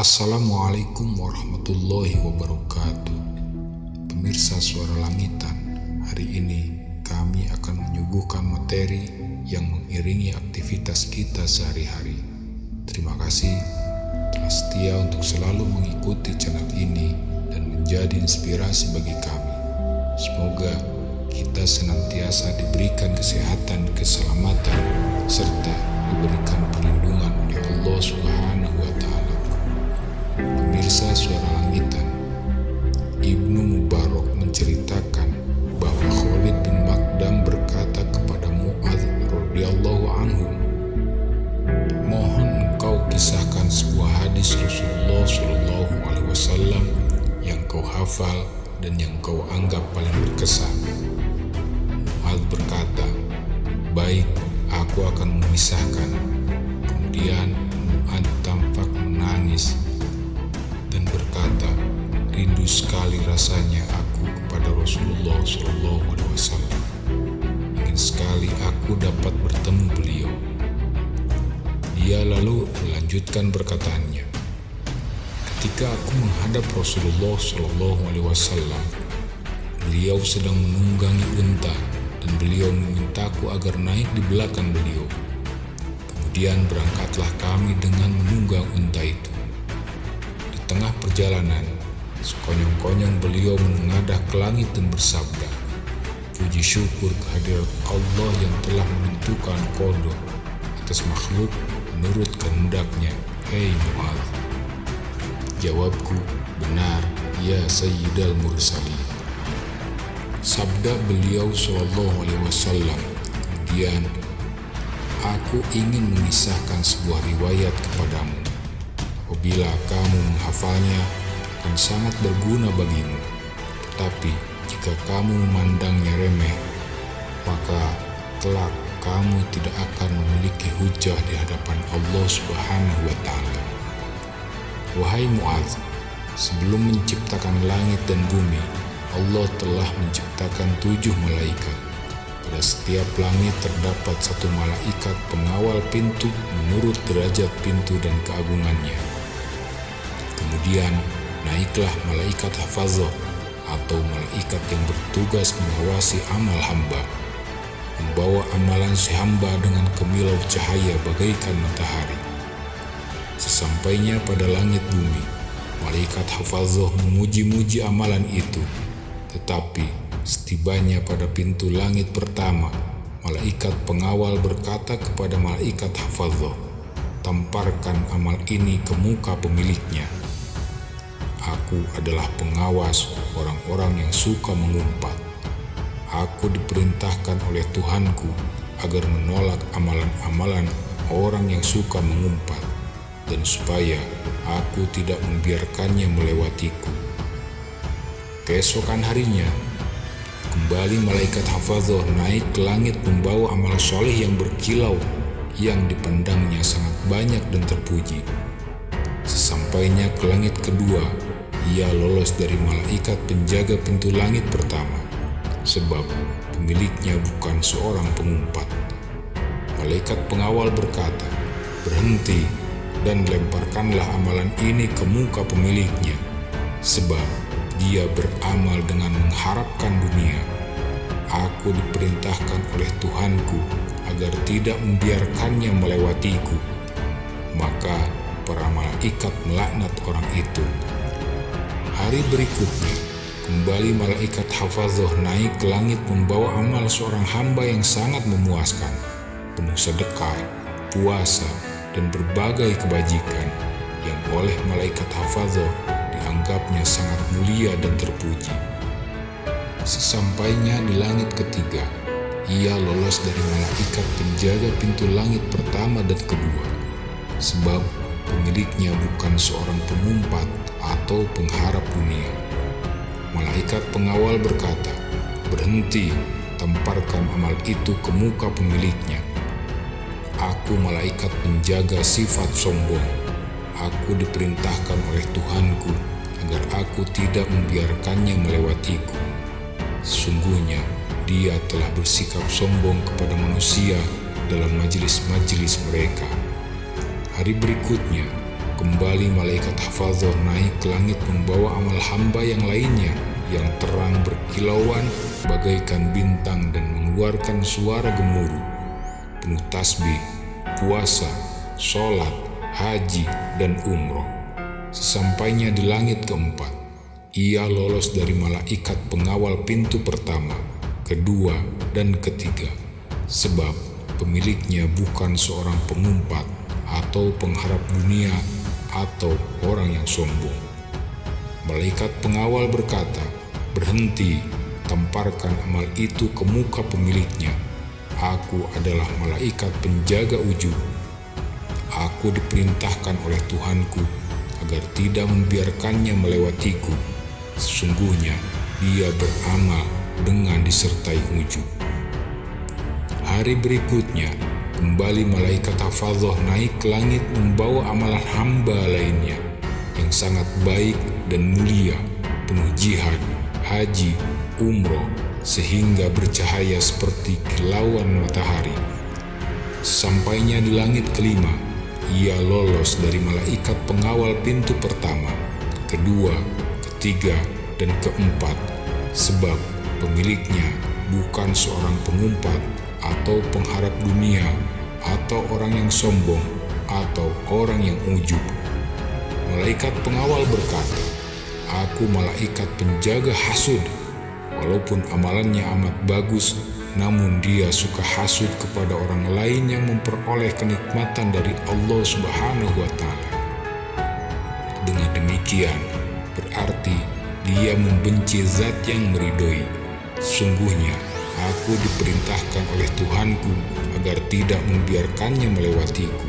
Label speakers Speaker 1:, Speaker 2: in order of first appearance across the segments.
Speaker 1: Assalamualaikum warahmatullahi wabarakatuh. Pemirsa Suara Langitan, hari ini kami akan menyuguhkan materi yang mengiringi aktivitas kita sehari-hari. Terima kasih telah setia untuk selalu mengikuti channel ini dan menjadi inspirasi bagi kami. Semoga kita senantiasa diberikan kesehatan, keselamatan, serta diberikan perlindungan oleh Allah Subhanahu wa Ta'ala. Pemirsa Suara Langitan, Ibnu Mubarak menceritakan bahwa Khalid bin Makdam berkata kepada Mu'adz radhiyallahu anhu, "Mohon engkau kisahkan sebuah hadis Rasulullah Shallallahu Alaihi Wasallam yang kau hafal dan yang kau anggap paling berkesan." Mu'adz berkata, "Baik, aku akan mengisahkan." Kemudian Mu'adz tampak menangis dan berkata, "Rindu sekali rasanya aku kepada Rasulullah SAW. Ingin sekali aku dapat bertemu beliau." Dia lalu melanjutkan perkataannya, "Ketika aku menghadap Rasulullah SAW, beliau sedang menunggangi unta dan beliau memintaku agar naik di belakang beliau. Kemudian berangkatlah kami dengan menunggang unta itu. Di tengah perjalanan, sekonyong-konyong beliau menengadah ke langit dan bersabda, 'Puji syukur kehadirat Allah yang telah menentukan qada atas makhluk menurut kehendaknya, hei Mu'adz.' Jawabku, 'Benar, ya Sayyidal Mursalin.'" Sabda beliau SAW kemudian, "Aku ingin mengisahkan sebuah riwayat kepadamu. Apabila kamu menghafalnya, akan sangat berguna bagimu. Tetapi jika kamu memandangnya remeh, maka kelak kamu tidak akan memiliki hujah di hadapan Allah Subhanahu wa Ta'ala. Wahai Mu'adz, sebelum menciptakan langit dan bumi, Allah telah menciptakan 7 malaikat. Pada setiap langit terdapat 1 malaikat pengawal pintu menurut derajat pintu dan keagungannya. Kemudian naiklah malaikat hafazah atau malaikat yang bertugas mengawasi amal hamba, membawa amalan si hamba dengan kemilau cahaya bagaikan matahari. Sesampainya pada langit bumi, malaikat hafazah memuji-muji amalan itu. Tetapi setibanya pada pintu langit pertama, malaikat pengawal berkata kepada malaikat hafazah, "Tamparkan amal ini ke muka pemiliknya. Aku adalah pengawas orang-orang yang suka mengumpat. Aku diperintahkan oleh Tuhanku agar menolak amalan-amalan orang yang suka mengumpat, dan supaya aku tidak membiarkannya melewatiku." Keesokan harinya, kembali malaikat hafazah naik ke langit membawa amal soleh yang berkilau, yang dipandangnya sangat banyak dan terpuji. Sesampainya ke langit kedua, ia lolos dari malaikat penjaga pintu langit pertama, sebab pemiliknya bukan seorang pengumpat. Malaikat pengawal berkata, "Berhenti dan lemparkanlah amalan ini ke muka pemiliknya, sebab dia beramal dengan mengharapkan dunia. Aku diperintahkan oleh Tuhanku agar tidak membiarkannya melewatiku." Maka para malaikat melaknat orang itu. Hari berikutnya, kembali malaikat hafazah naik ke langit membawa amal seorang hamba yang sangat memuaskan, penuh sedekah, puasa, dan berbagai kebajikan yang oleh malaikat hafazah dianggapnya sangat mulia dan terpuji. Sesampainya di langit ketiga, ia lolos dari malaikat penjaga pintu langit pertama dan kedua, sebab pemiliknya bukan seorang pengumpat atau pengharap dunia. Malaikat pengawal berkata, "Berhenti, tamparkan amal itu ke muka pemiliknya. Aku malaikat penjaga sifat sombong. Aku diperintahkan oleh Tuhanku agar aku tidak membiarkannya melewatiku. Sesungguhnya dia telah bersikap sombong kepada manusia dalam majelis-majelis mereka." Hari berikutnya, kembali malaikat hafadzah naik ke langit membawa amal hamba yang lainnya yang terang berkilauan bagaikan bintang dan mengeluarkan suara gemuruh, penuh tasbih, puasa, sholat, haji, dan umroh. Sesampainya di langit keempat, ia lolos dari malaikat pengawal pintu pertama, kedua, dan ketiga, sebab pemiliknya bukan seorang pengumpat atau pengharap dunia atau orang yang sombong. Malaikat pengawal berkata, "Berhenti, tamparkan amal itu ke muka pemiliknya. Aku adalah malaikat penjaga ujub. Aku diperintahkan oleh Tuhanku agar tidak membiarkannya melewatiku. Sesungguhnya dia beramal dengan disertai ujub." Hari berikutnya, kembali malaikat hafadzah naik ke langit membawa amalan hamba lainnya yang sangat baik dan mulia, penuh jihad, haji, umroh, sehingga bercahaya seperti kilauan matahari. Sesampainya di langit kelima, ia lolos dari malaikat pengawal pintu pertama, kedua, ketiga, dan keempat, sebab pemiliknya bukan seorang pengumpat atau pengharap dunia atau orang yang sombong atau orang yang ujub. Malaikat pengawal berkata, "Aku malaikat penjaga hasud. Walaupun amalannya amat bagus, namun dia suka hasud kepada orang lain yang memperoleh kenikmatan dari Allah Subhanahu wa Ta'ala. Dengan demikian, berarti dia membenci zat yang meridhoi. Sungguhnya, aku diperintahkan oleh Tuhanku agar tidak membiarkannya melewatiku."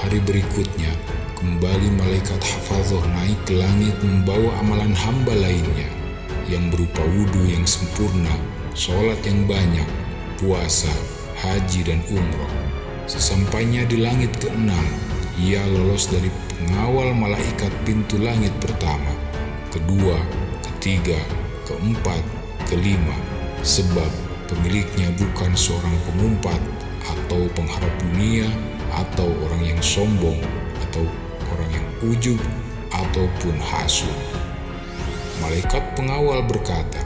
Speaker 1: Hari berikutnya, kembali malaikat hafadzah naik ke langit membawa amalan hamba lainnya yang berupa wudhu yang sempurna, sholat yang banyak, puasa, haji, dan umroh. Sesampainya di langit keenam, ia lolos dari pengawal malaikat pintu langit pertama, kedua, ketiga, keempat, kelima, sebab pemiliknya bukan seorang pengumpat atau pengharap dunia atau orang yang sombong atau orang yang ujub ataupun hasud. Malaikat pengawal berkata,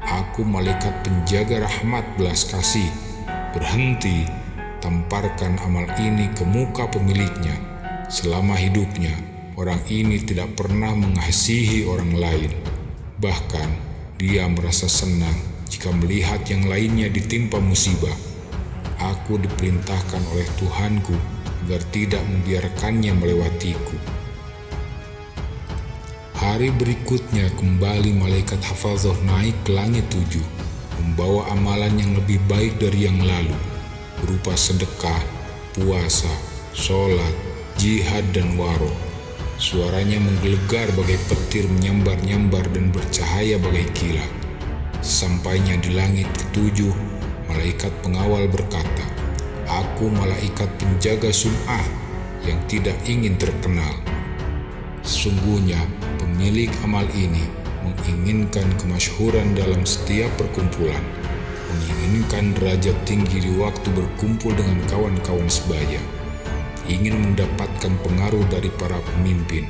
Speaker 1: "Aku malaikat penjaga rahmat belas kasih. Berhenti, tamparkan amal ini ke muka pemiliknya. Selama hidupnya, orang ini tidak pernah mengasihi orang lain. Bahkan, dia merasa senang jika melihat yang lainnya ditimpa musibah. Aku diperintahkan oleh Tuhanku agar tidak membiarkannya melewatiku." Hari berikutnya kembali malaikat hafadzah naik ke langit 7, membawa amalan yang lebih baik dari yang lalu, berupa sedekah, puasa, sholat, jihad, dan waro. Suaranya menggelegar bagai petir menyambar-nyambar dan bercahaya bagai kilat. Sampainya di langit ketujuh, malaikat pengawal berkata, "Aku malaikat penjaga sum'ah yang tidak ingin terkenal. Sesungguhnya pemilik amal ini menginginkan kemasyhuran dalam setiap perkumpulan, menginginkan derajat tinggi di waktu berkumpul dengan kawan-kawan sebaya, ingin mendapatkan pengaruh dari para pemimpin.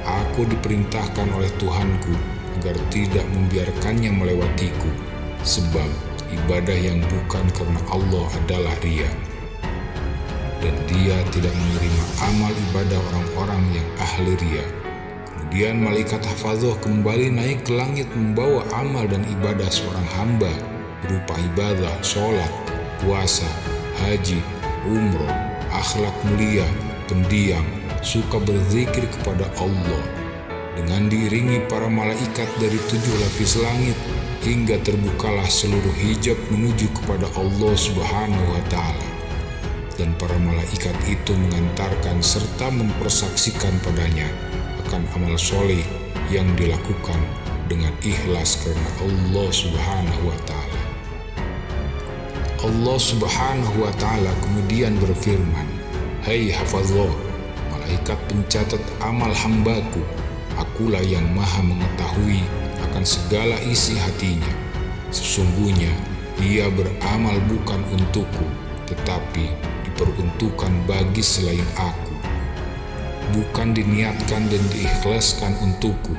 Speaker 1: Aku diperintahkan oleh Tuhanku agar tidak membiarkannya melewatiku, sebab ibadah yang bukan karena Allah adalah riya, dan dia tidak menerima amal ibadah orang-orang yang ahli riya." Kemudian malaikat hafadzah kembali naik ke langit membawa amal dan ibadah seorang hamba berupa ibadah, sholat, puasa, haji, umroh, akhlak mulia, pendiam, suka berzikir kepada Allah, dengan diiringi para malaikat dari 7 lapis langit hingga terbukalah seluruh hijab menuju kepada Allah Subhanahu wa Ta'ala. Dan para malaikat itu mengantarkan serta mempersaksikan padanya akan amal soleh yang dilakukan dengan ikhlas karena Allah Subhanahu wa Ta'ala. Allah Subhanahu wa Ta'ala kemudian berfirman, "Hai hafadzah, malaikat pencatat amal hambaku, akulah yang maha mengetahui akan segala isi hatinya. Sesungguhnya dia beramal bukan untukku, tetapi diperuntukkan bagi selain aku. bukan diniatkan dan diikhlaskan untukku.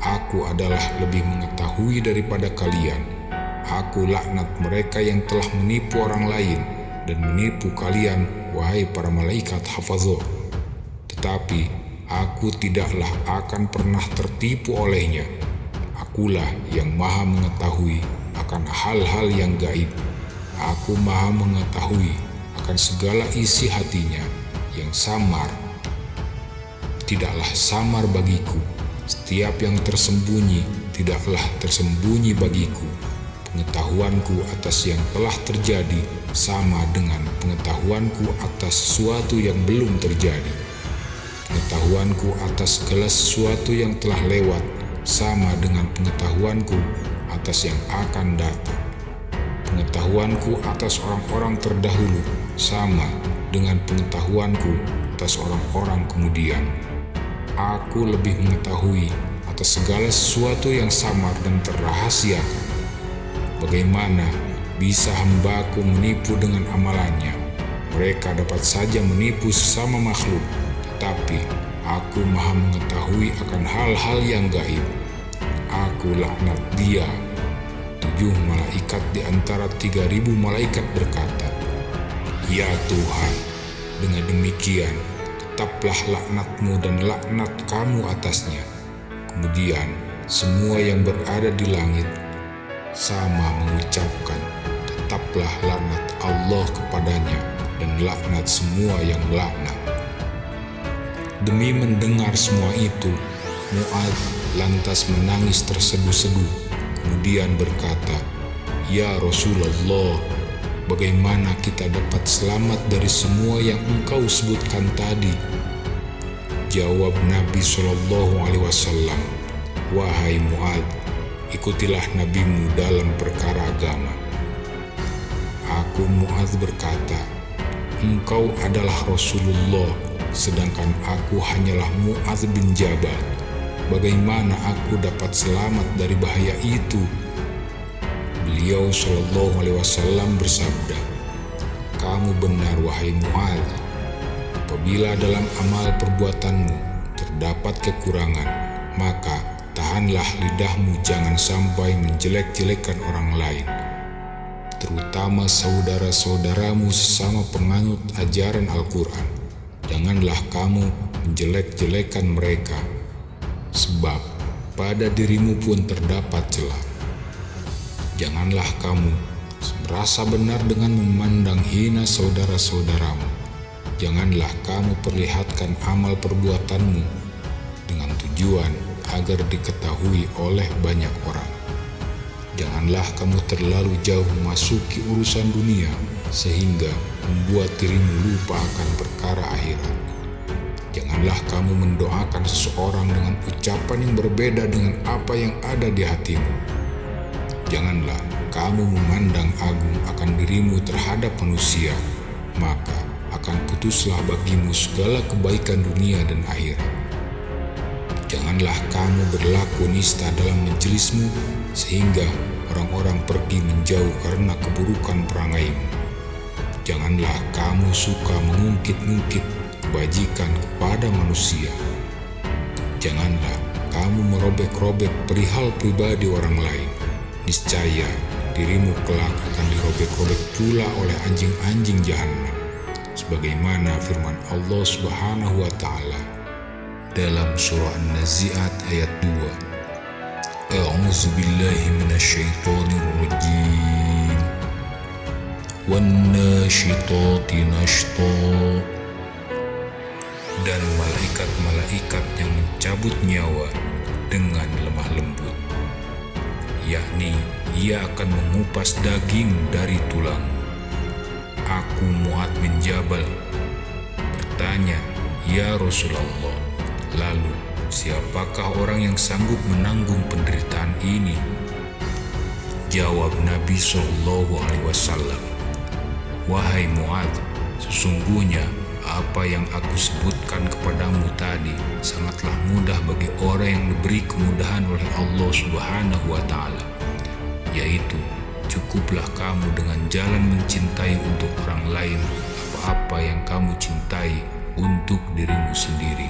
Speaker 1: Aku adalah lebih mengetahui daripada kalian. Aku laknat mereka yang telah menipu orang lain dan menipu kalian, wahai para malaikat hafazah. Tetapi aku tidaklah akan pernah tertipu olehnya. Akulah yang maha mengetahui akan hal-hal yang gaib. Aku maha mengetahui akan segala isi hatinya. Yang samar tidaklah samar bagiku. Setiap yang tersembunyi tidaklah tersembunyi bagiku. Pengetahuanku atas yang telah terjadi sama dengan pengetahuanku atas sesuatu yang belum terjadi. Pengetahuanku atas segala sesuatu yang telah lewat sama dengan pengetahuanku atas yang akan datang. Pengetahuanku atas orang-orang terdahulu sama dengan pengetahuanku atas orang-orang kemudian. Aku lebih mengetahui atas segala sesuatu yang samar dan terrahasiakan. Bagaimana bisa hambaku menipu dengan amalannya? Mereka dapat saja menipu sesama makhluk, tetapi aku maha mengetahui akan hal-hal yang gaib. Aku laknat dia. 7 malaikat di antara 3.000 malaikat berkata, "Ya Tuhan, dengan demikian tetaplah laknatmu dan laknat kamu atasnya." Kemudian semua yang berada di langit sama mengucapkan, "Tetaplah laknat Allah kepadanya dan laknat semua yang melaknat." Demi mendengar semua itu, Mu'adz lantas menangis terseduh-seduh, kemudian berkata, "Ya Rasulullah, bagaimana kita dapat selamat dari semua yang engkau sebutkan tadi?" Jawab Nabi SAW, "Wahai Mu'adz, ikutilah nabimu dalam perkara agama." Aku Mu'adz berkata, "Engkau adalah Rasulullah, sedangkan aku hanyalah Mu'adz bin Jabal. Bagaimana aku dapat selamat dari bahaya itu?" Beliau SAW bersabda, "Kamu benar wahai Mu'adz. Apabila dalam amal perbuatanmu terdapat kekurangan, maka tahanlah lidahmu jangan sampai menjelek-jelekan orang lain, terutama saudara-saudaramu sesama penganut ajaran Al-Quran. Janganlah kamu menjelek-jelekan mereka, sebab pada dirimu pun terdapat celah. Janganlah kamu merasa benar dengan memandang hina saudara-saudaramu. Janganlah kamu perlihatkan amal perbuatanmu dengan tujuan agar diketahui oleh banyak orang. Janganlah kamu terlalu jauh memasuki urusan dunia sehingga membuat dirimu lupa akan perkara akhirat. Janganlah kamu mendoakan seseorang dengan ucapan yang berbeda dengan apa yang ada di hatimu. Janganlah kamu memandang agung akan dirimu terhadap manusia, maka akan putuslah bagimu segala kebaikan dunia dan akhirat. Janganlah kamu berlaku nista dalam majelismu sehingga orang-orang pergi menjauh karena keburukan perangaimu. Janganlah kamu suka mengungkit-ungkit kebajikan kepada manusia. Janganlah kamu merobek-robek perihal pribadi orang lain. Niscaya dirimu kelak akan dirobek-robek pula oleh anjing-anjing Jahannam, sebagaimana firman Allah Subhanahu wa Ta'ala dalam surah An-Nazi'at ayat 2. A'udzu billahi minasyaitonir rajim. Wan-nasyitati nashta. Dan malaikat-malaikat yang mencabut nyawa dengan lemah lembut, yakni ia akan mengupas daging dari tulang. Aku Mu'adz bin Jabal bertanya, "Ya Rasulullah, lalu siapakah orang yang sanggup menanggung penderitaan ini?" Jawab Nabi SAW, "Wahai Mu'adz, sesungguhnya apa yang aku sebutkan kepadamu tadi sangatlah mudah bagi orang yang diberi kemudahan oleh Allah Subhanahu wa Ta'ala, yaitu cukuplah kamu dengan jalan mencintai untuk orang lain apa-apa yang kamu cintai untuk dirimu sendiri."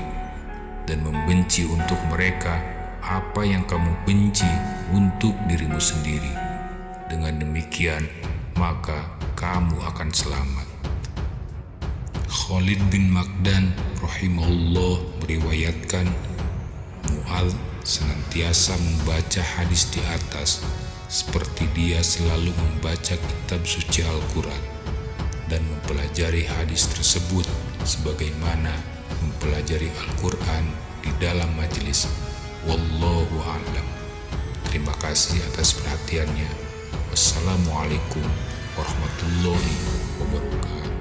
Speaker 1: benci untuk mereka apa yang kamu benci untuk dirimu sendiri. Dengan demikian, maka kamu akan selamat. Khalid bin Makdan rahimahullah meriwayatkan, Mu'adz senantiasa membaca hadis di atas seperti dia selalu membaca kitab suci Al-Quran dan mempelajari hadis tersebut sebagaimana mempelajari Al-Quran di dalam majelis. Wallahu a'lam. Terima kasih atas perhatiannya. Wassalamualaikum warahmatullahi wabarakatuh.